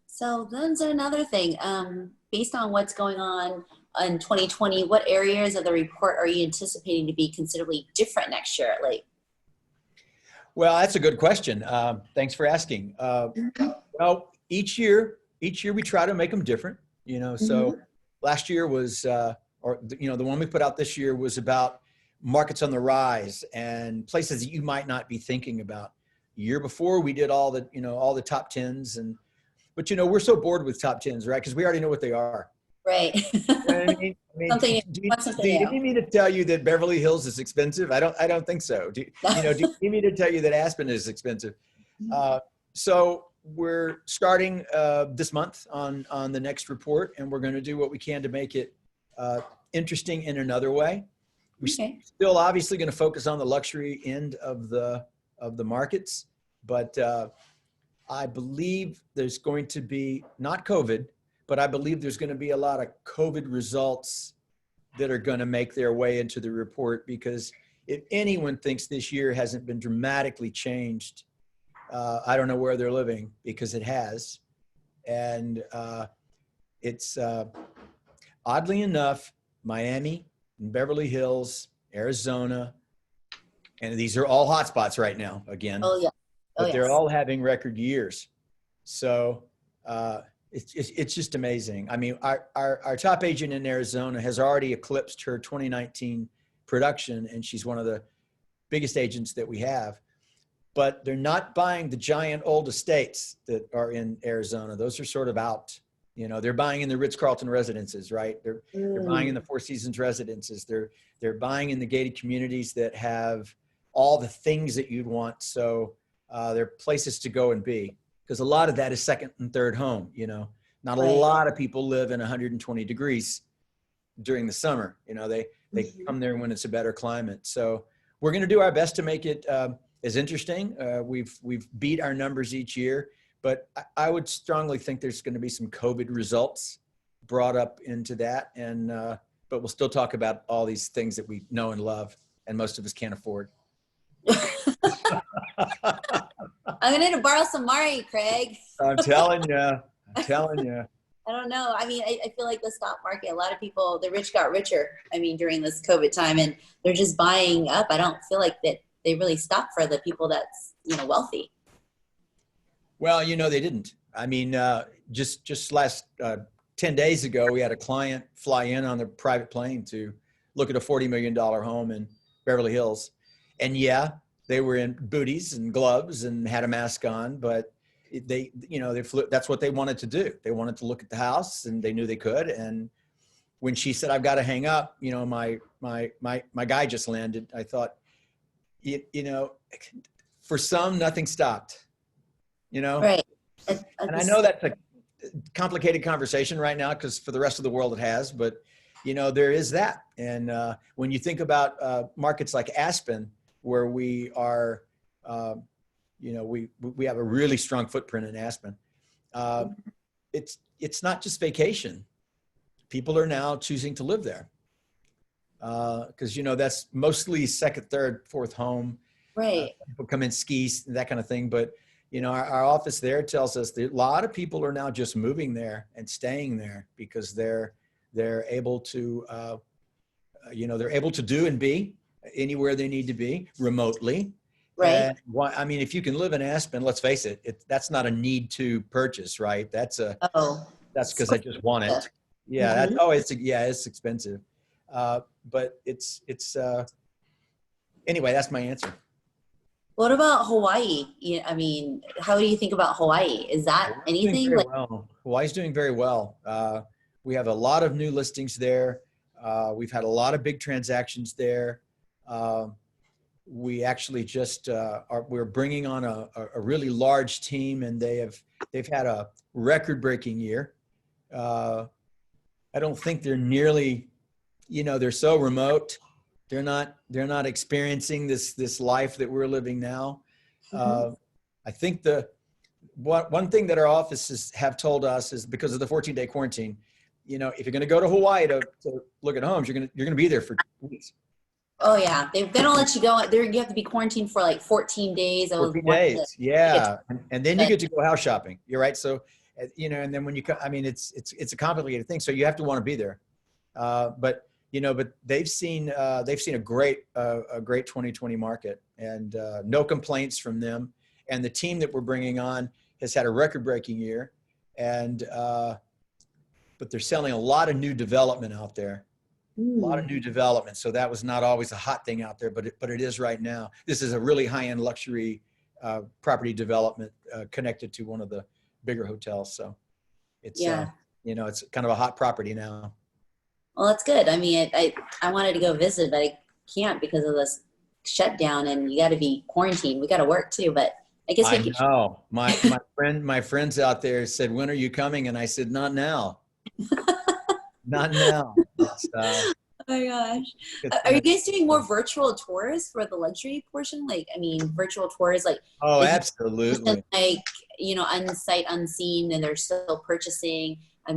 So then another thing, based on what's going on in 2020, what areas of the report are you anticipating to be considerably different next year at Lake? Well, that's a good question. Thanks for asking. Well, each year we try to make them different, you know, so last year was, you know, the one we put out this year was about markets on the rise and places that you might not be thinking about. The year before, we did all the top 10s, but you know, we're so bored with top 10s, right? Because we already know what they are. Right. You know what I mean? Do you need me to tell you that Beverly Hills is expensive? I don't think so. Do you need me to tell you that Aspen is expensive? So we're starting this month on the next report, and we're going to do what we can to make it interesting in another way. We're still obviously going to focus on the luxury end of the markets, but I believe there's going to be, not COVID, but I believe there's going to be a lot of COVID results that are going to make their way into the report, because if anyone thinks this year hasn't been dramatically changed, I don't know where they're living, because it has. And it's oddly enough, Miami, Beverly Hills, Arizona, and these are all hotspots right now again. Oh yeah. But they're all having record years. So it's just amazing. I mean, our top agent in Arizona has already eclipsed her 2019 production, and she's one of the biggest agents that we have. But they're not buying the giant old estates that are in Arizona. Those are sort of out. You know, they're buying in the Ritz-Carlton residences, right? They're buying in the Four Seasons residences. They're buying in the gated communities that have all the things that you'd want. So they're places to go and be, because a lot of that is second and third home. You know, not a lot of people live in 120 degrees during the summer. You know, they come there when it's a better climate. So we're going to do our best to make it is interesting. We've beat our numbers each year, but I would strongly think there's going to be some COVID results brought up into that. And, but we'll still talk about all these things that we know and love and most of us can't afford. I'm going to need to borrow some Mari, Craig. I'm telling you. I don't know. I mean, I feel like the stock market, a lot of people, the rich got richer, I mean, during this COVID time, and they're just buying up. I don't feel like that they really stopped for the people that's, wealthy. Well, they didn't. I mean, just last 10 days ago, we had a client fly in on their private plane to look at a $40 million home in Beverly Hills. And yeah, they were in booties and gloves and had a mask on, but they flew. That's what they wanted to do. They wanted to look at the house, and they knew they could. And when she said, "I've got to hang up," my guy just landed. I thought, for some, nothing stopped. Right. And I know that's a complicated conversation right now because for the rest of the world it has, but there is that. And when you think about markets like Aspen, where we are, we have a really strong footprint in Aspen. It's not just vacation. People are now choosing to live there because that's mostly second, third, fourth home. Right. People come in, skis, that kind of thing. But our office there tells us that a lot of people are now just moving there and staying there because they're able to they're able to do and be anywhere they need to be remotely. Right. And if you can live in Aspen, let's face it, that's not a need to purchase, right? That's because I just want it. Yeah. Mm-hmm. It's expensive. But it's anyway, that's my answer. What about Hawaii? How do you think about Hawaii? Is that anything? Well. Hawaii's doing very well. We have a lot of new listings there. We've had a lot of big transactions there. We actually just we're bringing on a really large team, and they've had a record-breaking year. I don't think they're nearly, they're so remote. They're not experiencing this life that we're living now. Mm-hmm. I think one thing that our offices have told us is because of the 14-day quarantine, if you're going to go to Hawaii to look at homes, you're going to be there for 2 weeks. Oh yeah, they don't let you go there. You have to be quarantined for like 14 days. 14 days, yeah, and then you get to go house shopping. You're right. So, and then when you come, it's a complicated thing. So you have to want to be there. But they've seen a great 2020 market, and no complaints from them. And the team that we're bringing on has had a record-breaking year, and but they're selling a lot of new development out there. A lot of new development. So that was not always a hot thing out there, but it is right now. This is a really high-end luxury property development connected to one of the bigger hotels. So it's it's kind of a hot property now. Well, that's good. I wanted to go visit, but I can't because of this shutdown, and you got to be quarantined. We got to work too, but I guess we I know. My friends out there said, "When are you coming?" And I said, "Not now." Not now. Oh my gosh. Are you guys doing more virtual tours for the luxury portion? Virtual tours, oh, absolutely. Unsight, unseen, and they're still purchasing. Are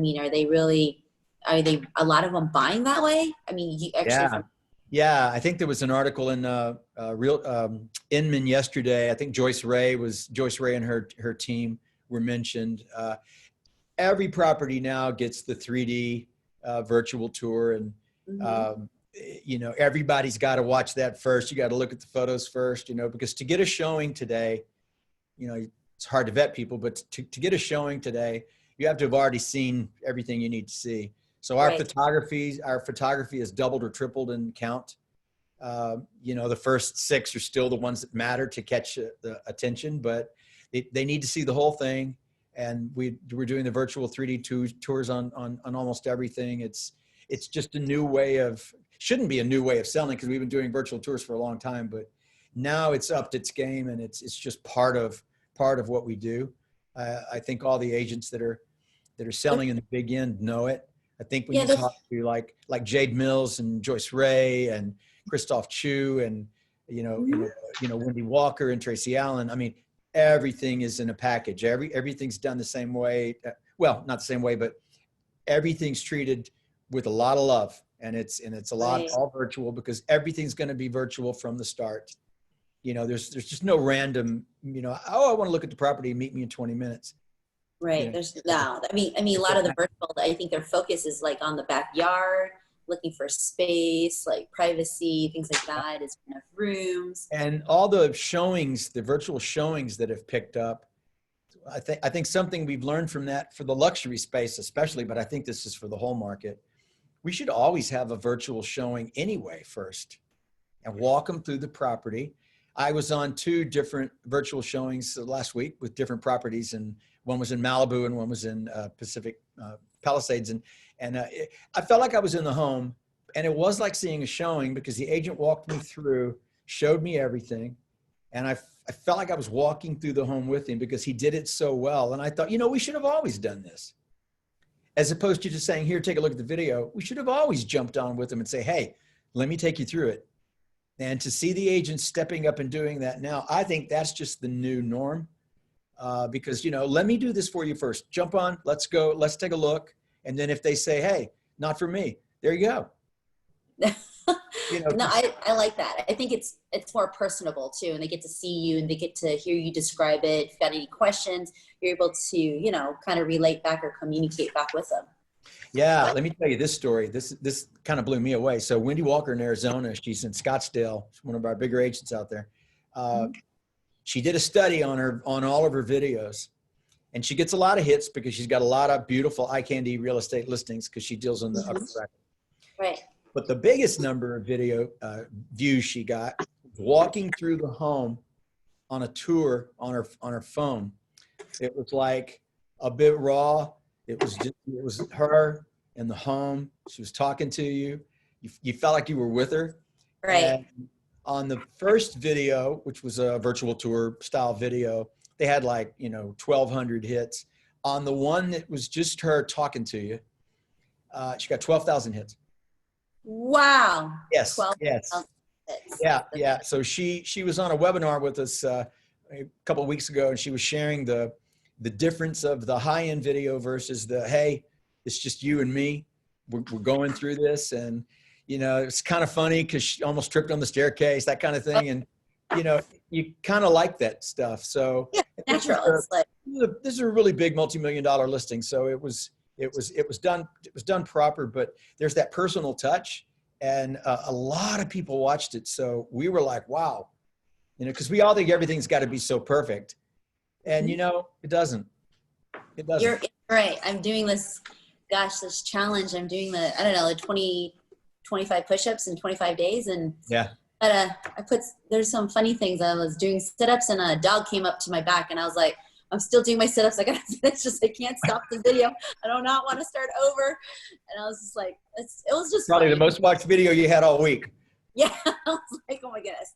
they a lot of them buying that way? Yeah. I think there was an article in Inman yesterday. I think Joyce Ray and her team were mentioned. Every property now gets the 3D virtual tour, and everybody's got to watch that first. You got to look at the photos first, because to get a showing today, it's hard to vet people, but to get a showing today, you have to have already seen everything you need to see. So our photography has doubled or tripled in count. The first 6 are still the ones that matter to catch the attention, but they need to see the whole thing. And we're doing the virtual 3D tours on almost everything. It's just a new way shouldn't be a new way of selling, because we've been doing virtual tours for a long time, but now it's upped its game, and it's just part of what we do. I think all the agents that are selling in the big end know it. I think when you talk to like Jade Mills and Joyce Ray and Christoph Chu and Wendy Walker and Tracy Allen. I mean, everything is in a package. Everything's done the same way. Well, not the same way, but everything's treated with a lot of love, and it's a lot all virtual, because everything's going to be virtual from the start. There's just no random, I want to look at the property, meet me in 20 minutes. Right. There's no, I mean, a lot of the virtual, I think their focus is like on the backyard, looking for space, like privacy, things like that, is enough rooms. And all the showings, the virtual showings that have picked up, I think something we've learned from that for the luxury space, especially, but I think this is for the whole market. We should always have a virtual showing anyway first, and walk them through the property. I was on 2 different virtual showings last week with different properties, and one was in Malibu and one was in Pacific Palisades. And I felt like I was in the home, and it was like seeing a showing, because the agent walked me through, showed me everything. And I felt like I was walking through the home with him, because he did it so well. And I thought, we should have always done this. As opposed to just saying, here, take a look at the video. We should have always jumped on with him and say, hey, let me take you through it. And to see the agents stepping up and doing that now, I think that's just the new norm. Because, let me do this for you first. Jump on, let's go, let's take a look. And then if they say, hey, not for me, there you go. No, I like that. I think it's more personable too, and they get to see you and they get to hear you describe it. If you've got any questions, you're able to, kind of relate back or communicate back with them. Yeah, let me tell you this story. This kind of blew me away. So Wendy Walker in Arizona, she's in Scottsdale. She's one of our bigger agents out there. She did a study on all of her videos, and she gets a lot of hits because she's got a lot of beautiful eye candy real estate listings, because she deals in the upper bracket. Right. But the biggest number of video views she got walking through the home on a tour on her phone. It was like a bit raw. It was her in the home. She was talking to you. You felt like you were with her. Right. And on the first video, which was a virtual tour style video, they had 1,200 hits. On the one that was just her talking to you, she got 12,000 hits. Wow. Yes. Yes. Yeah. So she was on a webinar with us a couple of weeks ago, and she was sharing the difference of the high-end video versus the, hey, it's just you and me. We're going through this. And, it's kind of funny because she almost tripped on the staircase, that kind of thing. And, you kind of like that stuff. So yeah, natural. This is a really big multi-million-dollar listing. So it was done proper, but there's that personal touch, and a lot of people watched it. So we were like, wow, because we all think everything's got to be so perfect, and it doesn't. It doesn't. You're right. I'm doing this challenge. I'm doing the 25 push-ups in 25 days, and yeah. But there's some funny things. I was doing sit-ups, and a dog came up to my back, and I was like, I'm still doing my sit-ups. I gotta finish this. I can't stop the video. I do not want to start over. And I was just like, it was just probably funny. The most watched video you had all week. Yeah, I was like, oh my goodness.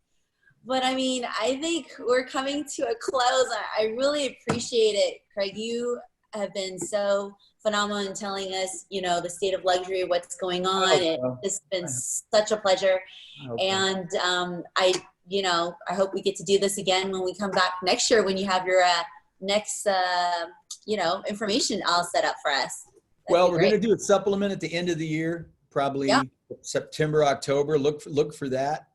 But I mean, I think we're coming to a close. I really appreciate it, Craig. You have been so phenomenal in telling us, the state of luxury, what's going on. It's been such a pleasure. And I hope we get to do this again when we come back next year, when you have your next information all set up for us. Well, we're going to do a supplement at the end of the year, probably September, October. Look for that.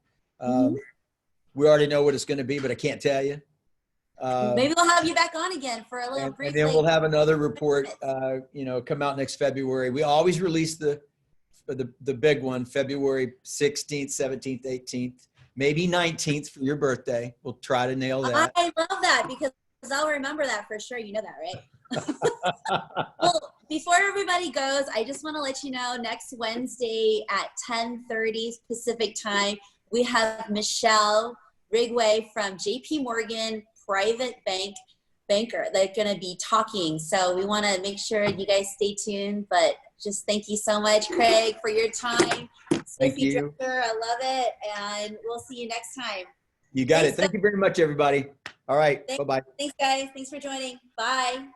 We already know what it's going to be, but I can't tell you. Maybe we'll have you back on again for a little brief. And then we'll have another report, come out next February. We always release the big one, February 16th, 17th, 18th, maybe 19th for your birthday. We'll try to nail that. I love that, because I'll remember that for sure. You know that, right? Well, before everybody goes, I just want to let you know, next Wednesday at 10:30 Pacific time, we have Michelle Rigway from JP Morgan Private Banker. They're going to be talking. So we want to make sure you guys stay tuned. But just thank you so much, Craig, for your time. Thank you. Director, I love it. And we'll see you next time. You got it. Thank you very much, everybody. All right. Bye-bye. Thanks, guys. Thanks for joining. Bye.